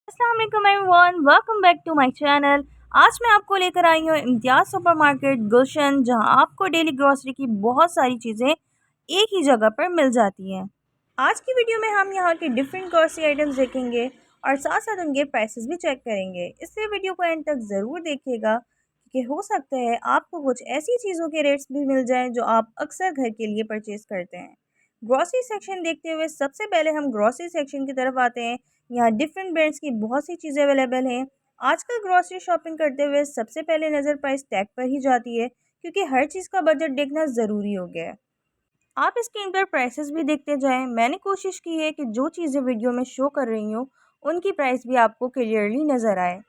अस्सलाम वालेकुम everyone, welcome back to my channel. आज मैं आपको लेकर आई हूँ इम्तियाज़ सुपरमार्केट गुलशन, जहां आपको डेली ग्रोसरी की बहुत सारी चीज़ें एक ही जगह पर मिल जाती हैं। आज की वीडियो में हम यहाँ के डिफरेंट ग्रोसरी आइटम्स देखेंगे और साथ साथ उनके प्राइसेस भी चेक करेंगे। इसलिए वीडियो को एंड तक ज़रूर देखिएगा, क्योंकि हो सकता है आपको कुछ ऐसी चीज़ों के रेट्स भी मिल जाएँ जो आप अक्सर घर के लिए परचेज़ करते हैं। ग्रॉसरी सेक्शन देखते हुए सबसे पहले हम ग्रॉसरी सेक्शन की तरफ आते हैं। यहाँ डिफरेंट ब्रांड्स की बहुत सी चीज़ें अवेलेबल हैं। आजकल ग्रॉसरी शॉपिंग करते हुए सबसे पहले नज़र प्राइस टैग पर ही जाती है, क्योंकि हर चीज़ का बजट देखना ज़रूरी हो गया है। आप स्क्रीन पर प्राइसेस भी देखते जाएं। मैंने कोशिश की है कि जो चीज़ें वीडियो में शो कर रही हूँ उनकी प्राइस भी आपको क्लियरली नज़र आए।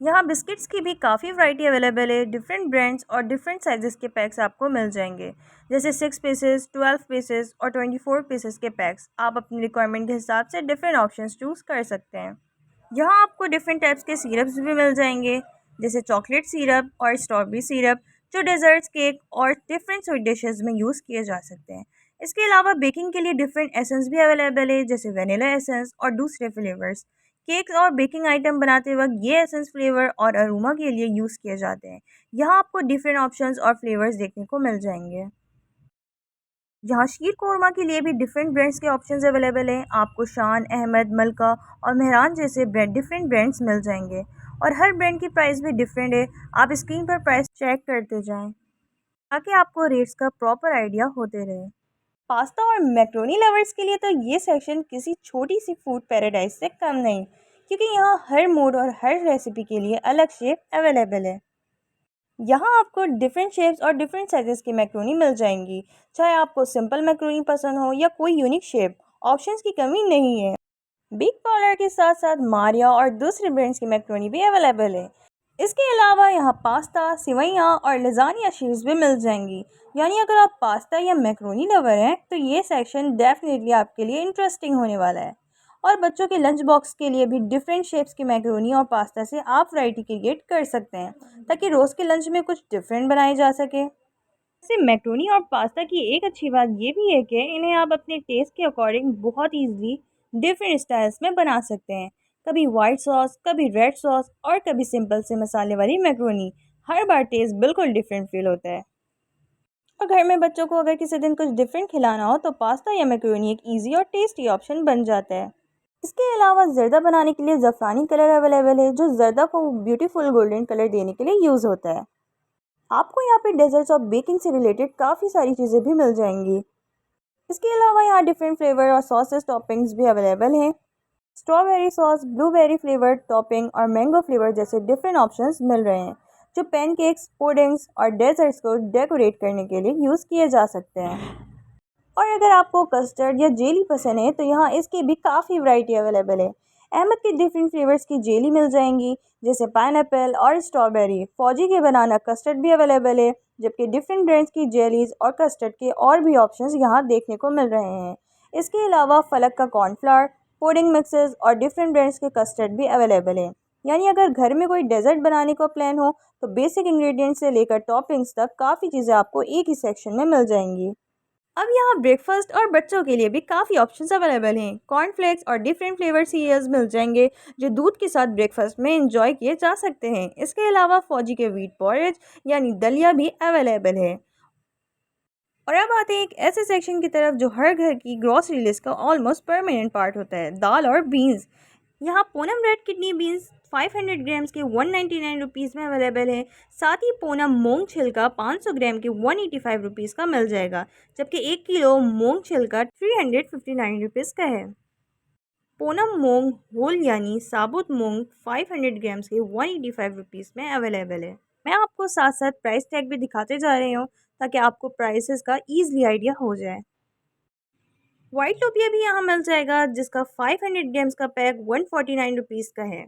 यहाँ बिस्किट्स की भी काफ़ी वैरायटी अवेलेबल है। डिफरेंट ब्रांड्स और डिफरेंट साइज़ेस के पैक्स आपको मिल जाएंगे, जैसे 6 पीसेस, 12 पीसेस और 24 पीसेस के पैक्स। आप अपनी रिक्वायरमेंट के हिसाब से डिफरेंट ऑप्शंस चूज़ कर सकते हैं। यहाँ आपको डिफरेंट टाइप्स के सिरप्स भी मिल जाएंगे, जैसे चॉकलेट सिरप और स्ट्रॉबेरी सिरप, जो डेजर्ट्स, केक और डिफरेंट स्वीट डिशेस में यूज़ किए जा सकते हैं। इसके अलावा बेकिंग के लिए डिफरेंट एसेंस भी अवेलेबल है, जैसे वेनिला एसेंस और दूसरे फ्लेवर्स। केक और बेकिंग आइटम बनाते वक्त ये एसेंस फ्लेवर और अरोमा के लिए यूज़ किए जाते हैं। यहाँ आपको डिफरेंट ऑप्शंस और फ्लेवर्स देखने को मिल जाएंगे। यहाँ शीर कोरमा के लिए भी डिफरेंट ब्रांड्स के ऑप्शंस अवेलेबल हैं। आपको शान, अहमद, मलका और मेहरान जैसे डिफरेंट ब्रांड्स मिल जाएंगे, और हर ब्रांड की प्राइस भी डिफरेंट है। आप स्क्रीन पर प्राइस चेक करते जाएं ताकि आपको रेट्स का प्रॉपर आइडिया होते रहे। पास्ता और मैक्रोनी लवर्स के लिए तो ये सेक्शन किसी छोटी सी फूड पैराडाइज से कम नहीं, क्योंकि यहाँ हर मूड और हर रेसिपी के लिए अलग शेप अवेलेबल है। यहाँ आपको डिफरेंट शेप्स और डिफरेंट साइजेस की मैक्रोनी मिल जाएंगी। चाहे आपको सिंपल मैक्रोनी पसंद हो या कोई यूनिक शेप, ऑप्शंस की कमी नहीं है। बिग कॉलर के साथ साथ मारिया और दूसरे ब्रांड्स की मैक्रोनी भी अवेलेबल है। इसके अलावा यहाँ पास्ता, सिवैयाँ और लजानिया शीट्स भी मिल जाएंगी। यानी अगर आप पास्ता या मैक्रोनी लवर हैं तो ये सेक्शन डेफिनेटली आपके लिए इंटरेस्टिंग होने वाला है। और बच्चों के लंच बॉक्स के लिए भी डिफरेंट शेप्स की मैक्रोनी और पास्ता से आप वैरायटी क्रिएट कर सकते हैं, ताकि रोज़ के लंच में कुछ डिफरेंट बनाए जा सके। वैसे मैक्रोनी और पास्ता की एक अच्छी बात ये भी है कि इन्हें आप अपने टेस्ट के अकॉर्डिंग बहुत ईजीली डिफरेंट स्टाइल्स में बना सकते हैं। कभी वाइट सॉस, कभी रेड सॉस और कभी सिंपल से मसाले वाली मैक्रोनी। हर बार टेस्ट बिल्कुल डिफरेंट फील होता है। और घर में बच्चों को अगर किसी दिन कुछ डिफरेंट खिलाना हो तो पास्ता या मैक्रोनी एक ईजी और टेस्टी ऑप्शन बन जाता है। इसके अलावा ज़र्दा बनाने के लिए ज़फ़रानी कलर अवेलेबल है, जो ज़र्दा को ब्यूटीफुल गोल्डन कलर देने के लिए यूज़ होता है। आपको यहाँ पे डेजर्ट्स और बेकिंग से रिलेटेड काफ़ी सारी चीज़ें भी मिल जाएंगी। इसके अलावा यहाँ डिफरेंट फ्लेवर और सॉसेस टॉपिंग्स भी अवेलेबल हैं। Strawberry sauce, blueberry flavour topping और मैंगो फ्लेवर जैसे डिफरेंट ऑप्शंस मिल रहे हैं, जो पैनकेक्स, पुडिंग्स और डेजर्ट्स को डेकोरेट करने के लिए यूज़ किए जा सकते हैं। और अगर आपको कस्टर्ड या जेली पसंद है तो यहाँ इसकी भी काफ़ी वैरायटी अवेलेबल है। अहमद के डिफरेंट फ्लेवर्स की जेली मिल जाएंगी, जैसे पाइनएप्पल और स्ट्रॉबेरी। फौजी के बनाना कस्टर्ड भी अवेलेबल है, जबकि डिफरेंट ब्रांड्स की जेलीज़ और कस्टर्ड के और भी ऑप्शंस यहाँ देखने को मिल रहे हैं। इसके अलावा फलक का कॉर्नफ्लावर, पुडिंग मिक्सेस और डिफरेंट ब्रांड्स के कस्टर्ड भी अवेलेबल है। यानी अगर घर में कोई डेजर्ट बनाने का प्लान हो तो बेसिक इंग्रेडिएंट्स से लेकर टॉपिंग्स तक काफ़ी चीज़ें आपको एक ही सेक्शन में मिल जाएंगी। अब यहाँ ब्रेकफास्ट और बच्चों के लिए भी काफ़ी ऑप्शंस अवेलेबल हैं। कॉर्नफ्लेक्स और डिफरेंट फ्लेवर सीरियल्स मिल जाएंगे, जो दूध के साथ ब्रेकफास्ट में एंजॉय किए जा सकते हैं। इसके अलावा फौजी के व्हीट पॉरेज यानी दलिया भी अवेलेबल है। और अब आते हैं एक ऐसे सेक्शन की तरफ जो हर घर की ग्रॉसरी लिस्ट का ऑलमोस्ट परमानेंट पार्ट होता है, दाल और बीन्स। यहाँ Poonam red kidney beans 500 grams के 199 रुपीज़ में अवेलेबल है। साथ ही पूनम मूंग छिलका 500 ग्राम के 185 रुपीज़ का मिल जाएगा, जबकि 1 किलो मूंग छिलका 359 रुपीज़ का है। पूनम मूंग होल यानी साबुत मूंग 500 ग्राम्स के 185 रुपीज़ में अवेलेबल है। मैं आपको साथ साथ प्राइस टैग भी दिखाते जा रही हूँ, ताकि आपको प्राइसेस का ईजिली आइडिया हो जाए। वाइट लोबिया भी यहाँ मिल जाएगा, जिसका 500 ग्राम्स का पैक 149 रुपीज़ का है।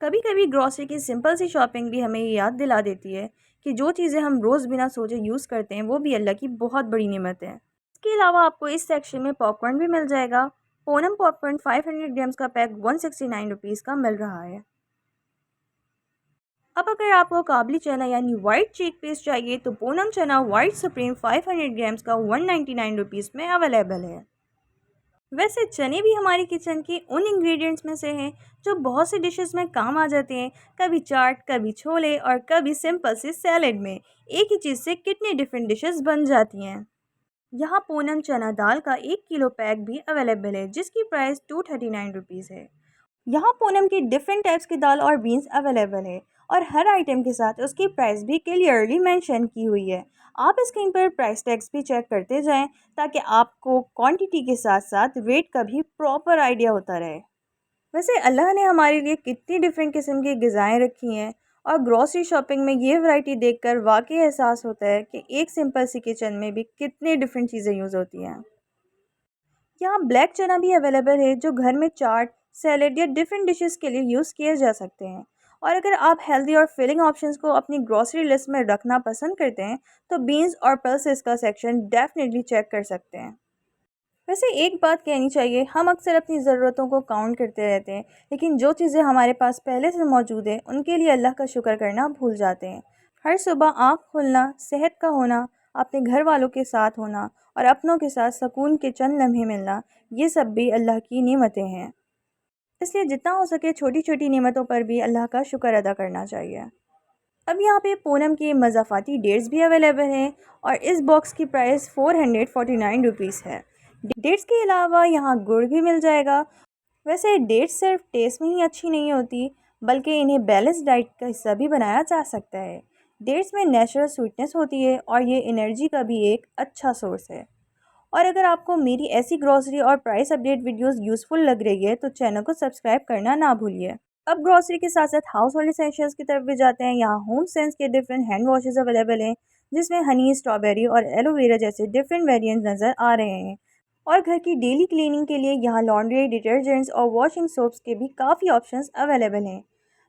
कभी कभी ग्रॉसरी की सिंपल सी शॉपिंग भी हमें ये याद दिला देती है कि जो चीज़ें हम रोज़ बिना सोचे यूज़ करते हैं वो भी अल्लाह की बहुत बड़ी नेमत है। इसके अलावा आपको इस सेक्शन में पॉपकॉर्न भी मिल जाएगा। पूनम पॉपकॉर्न 500 ग्राम्स का पैक 169 रुपीज़ का मिल रहा है। अब अगर आपको काबली चना यानी वाइट चिक पीस चाहिए तो पूनम चना वाइट सुप्रीम 500 ग्राम्स का 199 रुपीज़ में अवेलेबल है। वैसे चने भी हमारी किचन के उन इंग्रेडिएंट्स में से हैं जो बहुत सी डिशेस में काम आ जाते हैं। कभी चाट, कभी छोले और कभी सिंपल से सैलेड में एक ही चीज़ से कितनी डिफरेंट डिशेस बन जाती हैं। यहाँ पूनम चना दाल का 1 किलो पैक भी अवेलेबल है जिसकी प्राइस 239 रुपीज़ है। यहाँ पूनम की डिफरेंट टाइप्स की दाल और बीन्स अवेलेबल है और हर आइटम के साथ उसकी प्राइस भी क्लियरली मेंशन की हुई है। आप स्क्रीन पर प्राइस टैग्स भी चेक करते जाएं ताकि आपको क्वांटिटी के साथ साथ रेट का भी प्रॉपर आइडिया होता रहे। वैसे अल्लाह ने हमारे लिए कितनी डिफरेंट किस्म की ग़िज़ाएँ रखी हैं और ग्रॉसरी शॉपिंग में ये वैरायटी देखकर वाकई एहसास होता है कि एक सिंपल सी किचन में भी कितनी डिफरेंट चीज़ें यूज़ होती हैं। यहाँ ब्लैक चना भी अवेलेबल है जो घर में चाट, सैलेड या डिफरेंट डिशेस के लिए यूज़ किए जा सकते हैं। और अगर आप हेल्दी और फिलिंग ऑप्शंस को अपनी ग्रॉसरी लिस्ट में रखना पसंद करते हैं तो बीन्स और पल्सेस का सेक्शन डेफिनेटली चेक कर सकते हैं। वैसे एक बात कहनी चाहिए, हम अक्सर अपनी ज़रूरतों को काउंट करते रहते हैं लेकिन जो चीज़ें हमारे पास पहले से मौजूद है उनके लिए अल्लाह का शुक्र करना भूल जाते हैं। हर सुबह आँख खुलना, सेहत का होना, अपने घर वालों के साथ होना और अपनों के साथ सुकून के चंद लम्हे मिलना, ये सब भी अल्लाह की नेमतें हैं। इसलिए जितना हो सके छोटी छोटी नेमतों पर भी अल्लाह का शुक्र अदा करना चाहिए। अब यहाँ पे पूनम के मज़ाफ़ाती डेट्स भी अवेलेबल हैं और इस बॉक्स की प्राइस 449 रुपीज़ है। डेट्स के अलावा यहाँ गुड़ भी मिल जाएगा। वैसे डेट्स सिर्फ टेस्ट में ही अच्छी नहीं होती बल्कि इन्हें बैलेंस डाइट का हिस्सा भी बनाया जा सकता है। डेट्स में नेचुरल स्वीटनेस होती है और ये एनर्जी का भी एक अच्छा सोर्स है। और अगर आपको मेरी ऐसी ग्रॉसरी और प्राइस अपडेट वीडियोस यूज़फुल लग रही है तो चैनल को सब्सक्राइब करना ना भूलिए। अब ग्रॉसरी के साथ साथ हाउस होल्ड एसेंशियल्स की तरफ भी जाते हैं। यहाँ होम सेंस के डिफरेंट हैंड वॉशेज़ अवेलेबल हैं जिसमें हनी, स्ट्रॉबेरी और एलोवेरा जैसे डिफरेंट वेरिएंट्स नज़र आ रहे हैं। और घर की डेली क्लीनिंग के लिए यहाँ लॉन्ड्री डिटर्जेंट्स और वॉशिंग सोप्स के भी काफ़ी ऑप्शंस अवेलेबल हैं।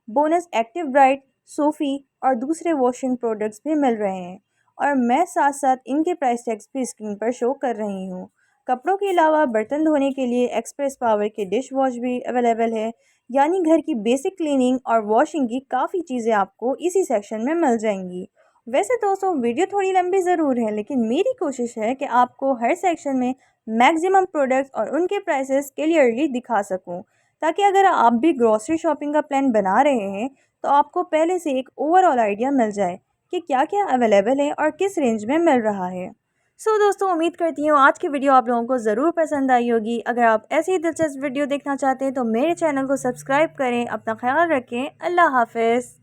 बोनस एक्टिव ब्राइट, सोफ़ी और दूसरे वॉशिंग प्रोडक्ट्स भी मिल रहे हैं और मैं साथ साथ इनके प्राइस टैग्स भी स्क्रीन पर शो कर रही हूँ। कपड़ों के अलावा बर्तन धोने के लिए एक्सप्रेस पावर के डिश वॉश भी अवेलेबल है। यानी घर की बेसिक क्लीनिंग और वॉशिंग की काफ़ी चीज़ें आपको इसी सेक्शन में मिल जाएंगी। वैसे दोस्तों वीडियो थोड़ी लंबी ज़रूर है लेकिन मेरी कोशिश है कि आपको हर सेक्शन में मैक्सिमम प्रोडक्ट्स और उनके प्राइसेस क्लियरली दिखा सकूं ताकि अगर आप भी ग्रॉसरी शॉपिंग का प्लान बना रहे हैं तो आपको पहले से एक ओवरऑल आइडिया मिल जाए कि क्या क्या अवेलेबल है और किस रेंज में मिल रहा है। दोस्तों उम्मीद करती हूँ आज की वीडियो आप लोगों को ज़रूर पसंद आई होगी। अगर आप ऐसी ही दिलचस्प वीडियो देखना चाहते हैं तो मेरे चैनल को सब्सक्राइब करें। अपना ख्याल रखें। अल्लाह हाफ़िज़।